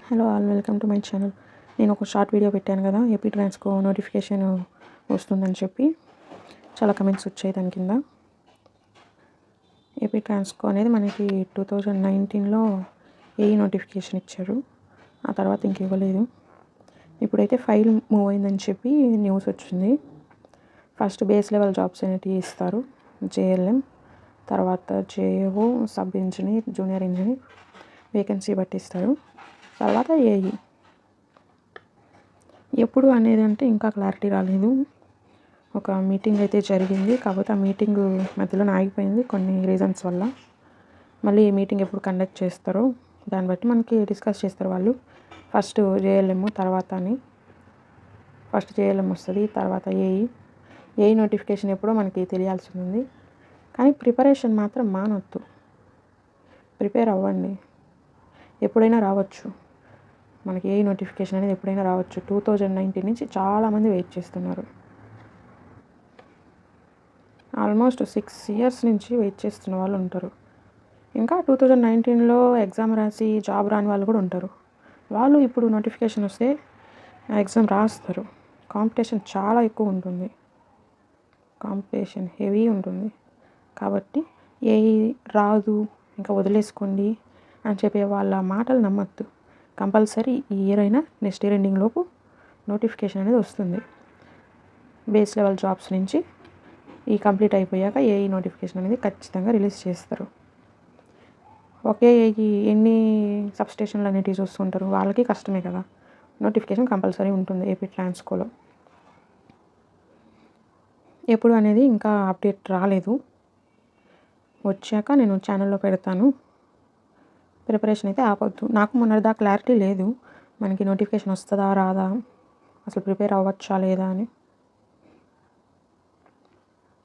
Hello all, welcome to my channel. నేను ఒక short video పెట్టాను కదా, ఏపీ ట్రాన్స్కో నోటిఫికేషన్ వస్తుందని చెప్పి చాలా కమెంట్స్ వచ్చాయి దాని కింద. ఏపీ ట్రాన్స్కో అనేది మనకి 2019లో నోటిఫికేషన్ ఇచ్చారు. ఆ తర్వాత ఇంక ఇవ్వలేదు. ఇప్పుడైతే ఫైల్ మూవ్ అయిందని చెప్పి న్యూస్ వచ్చింది. ఫస్ట్ బేస్ లెవెల్ జాబ్స్ అనేవి ఇస్తారు, జేఎల్ఎం, తర్వాత JAO, sub engineer, junior engineer vacancy బట్టి ఇస్తారు. తర్వాత ఏఈ ఎప్పుడు అనేది అంటే ఇంకా క్లారిటీ రాలేదు. ఒక మీటింగ్ అయితే జరిగింది, కాకపోతే ఆ మీటింగ్ మధ్యలో ఆగిపోయింది కొన్ని రీజన్స్ వల్ల. మళ్ళీ ఈ మీటింగ్ ఎప్పుడు కండక్ట్ చేస్తారో దాన్ని బట్టి మనకి డిస్కస్ చేస్తారు వాళ్ళు. ఫస్ట్ జేఎల్ఎం, తర్వాత ఫస్ట్ జేఎల్ఎం వస్తుంది, తర్వాత ఏఈ నోటిఫికేషన్ ఎప్పుడో మనకి తెలియాల్సి ఉంది. కానీ ప్రిపరేషన్ మాత్రం మానొద్దు, ప్రిపేర్ అవ్వండి. ఎప్పుడైనా రావచ్చు మనకి నోటిఫికేషన్ అనేది, ఎప్పుడైనా రావచ్చు. 2019 నుంచి చాలామంది వెయిట్ చేస్తున్నారు. ఆల్మోస్ట్ 6 years నుంచి వెయిట్ చేస్తున్న వాళ్ళు ఉంటారు. ఇంకా 2019లో ఎగ్జామ్ రాసి జాబ్ రాని వాళ్ళు కూడా ఉంటారు. వాళ్ళు ఇప్పుడు నోటిఫికేషన్ వస్తే ఎగ్జామ్ రాస్తారు. కాంపిటీషన్ చాలా ఎక్కువ ఉంటుంది, కాంపిటీషన్ హెవీ ఉంటుంది. కాబట్టి రాదు ఇంకా వదిలేసుకోండి అని చెప్పే వాళ్ళ మాటలు నమ్మద్దు. కంపల్సరీ ఈ ఇయర్ అయినా నెక్స్ట్ ఇయర్ ఎండింగ్ లోపు నోటిఫికేషన్ అనేది వస్తుంది. బేస్ లెవెల్ జాబ్స్ నుంచి కంప్లీట్ అయిపోయాక ఏఈ నోటిఫికేషన్ అనేది ఖచ్చితంగా రిలీజ్ చేస్తారు. ఒకే ఎన్ని సబ్స్టేషన్లు అనేటివి చూస్తుంటారు, వాళ్ళకి కష్టమే కదా. నోటిఫికేషన్ కంపల్సరీ ఉంటుంది ఏపీ ట్రాన్స్కోలో. ఎప్పుడు అనేది ఇంకా అప్డేట్ రాలేదు, వచ్చాక నేను ఛానల్లో పెడతాను. ప్రిపరేషన్ అయితే ఆపొద్దు. నాకు మొన్నటిదా క్లారిటీ లేదు మనకి నోటిఫికేషన్ వస్తుందా రాదా, అసలు ప్రిపేర్ అవ్వచ్చా లేదా అని.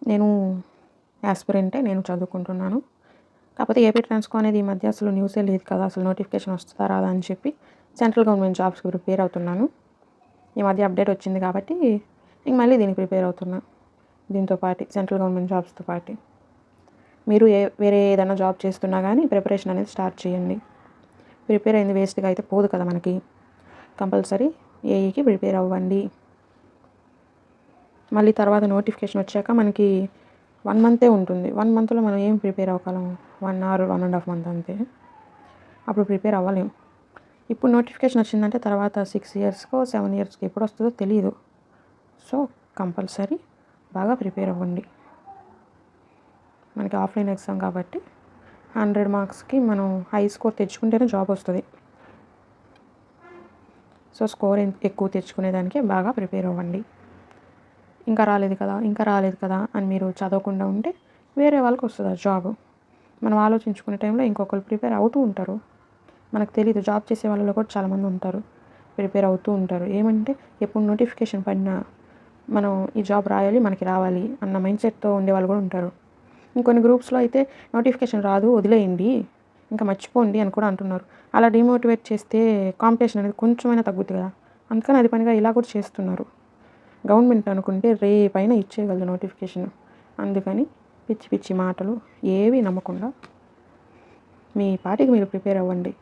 నేను యాస్పిరెంటే, నేను చదువుకుంటున్నాను. కాకపోతే ఏపీ ట్రాన్స్కో అనేది ఈ మధ్య అసలు న్యూసే లేదు కదా, అసలు నోటిఫికేషన్ వస్తుందా రాదా అని చెప్పి సెంట్రల్ గవర్నమెంట్ జాబ్స్కి ప్రిపేర్ అవుతున్నాను. ఈ మధ్య అప్డేట్ వచ్చింది కాబట్టి ఇంక మళ్ళీ దీనికి ప్రిపేర్ అవుతున్నా. దీంతో పాటు సెంట్రల్ గవర్నమెంట్ జాబ్స్తో పాటు మీరు వేరే ఏదైనా జాబ్ చేస్తున్నా కానీ ప్రిపరేషన్ అనేది స్టార్ట్ చేయండి. ప్రిపేర్ అయింది వేస్ట్గా అయితే పోదు కదా మనకి. కంపల్సరీ ఏఈకి ప్రిపేర్ అవ్వండి. మళ్ళీ తర్వాత నోటిఫికేషన్ వచ్చాక మనకి 1 month ఉంటుంది. 1 monthలో మనం ఏం ప్రిపేర్ అవ్వగలం? 1 or 1.5 months అంతే. అప్పుడు ప్రిపేర్ అవ్వలేం. ఇప్పుడు నోటిఫికేషన్ వచ్చిందంటే తర్వాత 6 yearsకో 7 yearsకి ఎప్పుడు వస్తుందో తెలియదు. సో కంపల్సరీ బాగా ప్రిపేర్ అవ్వండి. మనకి ఆఫ్లైన్ ఎగ్జామ్ కాబట్టి 100 marksకి మనం హై స్కోర్ తెచ్చుకుంటేనే జాబ్ వస్తుంది. సో స్కోర్ ఎక్కువ తెచ్చుకునేదానికి బాగా ప్రిపేర్ అవ్వండి. ఇంకా రాలేదు కదా అని మీరు చదవకుండా ఉంటే వేరే వాళ్ళకి వస్తుంది ఆ జాబ్. మనం ఆలోచించుకునే టైంలో ఇంకొకరు ప్రిపేర్ అవుతూ ఉంటారు. మనకు తెలీదు, జాబ్ చేసే వాళ్ళలో కూడా చాలామంది ఉంటారు, ప్రిపేర్ అవుతూ ఉంటారు. ఏమంటే ఎప్పుడు నోటిఫికేషన్ పడినా మనం ఈ జాబ్ రాయాలి, మనకి రావాలి అన్న మైండ్ సెట్తో ఉండేవాళ్ళు కూడా ఉంటారు. ఇంకొన్ని గ్రూప్స్లో అయితే నోటిఫికేషన్ రాదు వదిలేయండి, ఇంకా మర్చిపోండి అని కూడా అంటున్నారు. అలా డిమోటివేట్ చేస్తే కాంపిటీషన్ అనేది కొంచెమైనా తగ్గుతుంది కదా. అందుకని అది పనిగా ఇలా కూడా చేస్తున్నారు. గవర్నమెంట్ అనుకుంటే రేపైనా ఇచ్చేయగలదు నోటిఫికేషన్. అందుకని పిచ్చి పిచ్చి మాటలు ఏవి నమ్మకుండా మీ పాటికి మీరు ప్రిపేర్ అవ్వండి.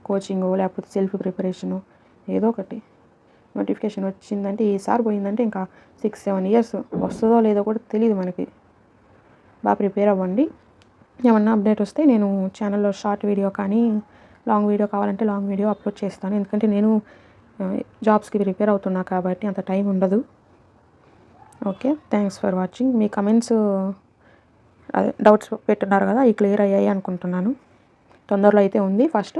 కోచింగో లేకపోతే సెల్ఫ్ ప్రిపరేషను ఏదో ఒకటి. నోటిఫికేషన్ వచ్చిందంటే ఈసారి పోయిందంటే ఇంకా 6-7 years వస్తుందో లేదో కూడా తెలియదు మనకి. బాగా ప్రిపేర్ అవ్వండి. ఏమన్నా అప్డేట్ వస్తే నేను ఛానల్లో షార్ట్ వీడియో కానీ లాంగ్ వీడియో కావాలంటే లాంగ్ వీడియో అప్లోడ్ చేస్తాను. ఎందుకంటే నేను జాబ్స్కి ప్రిపేర్ అవుతున్నా కాబట్టి అంత టైం ఉండదు. Okay, thanks for watching. మీ కమెంట్స్ డౌట్స్ పెట్టున్నారు కదా, అవి క్లియర్ అయ్యాయి అనుకుంటున్నాను. తొందరలో అయితే ఉంది. ఫస్ట్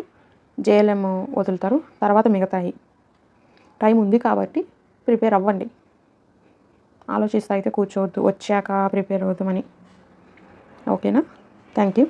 జేఎల్ఎం వదులుతారు, తర్వాత మిగతాయి. టైం ఉంది కాబట్టి ప్రిపేర్ అవ్వండి. ఆలోచిస్తే అయితే కూర్చోవద్దు వచ్చాక ప్రిపేర్ అవుతామని. ఓకేనా? Thank you.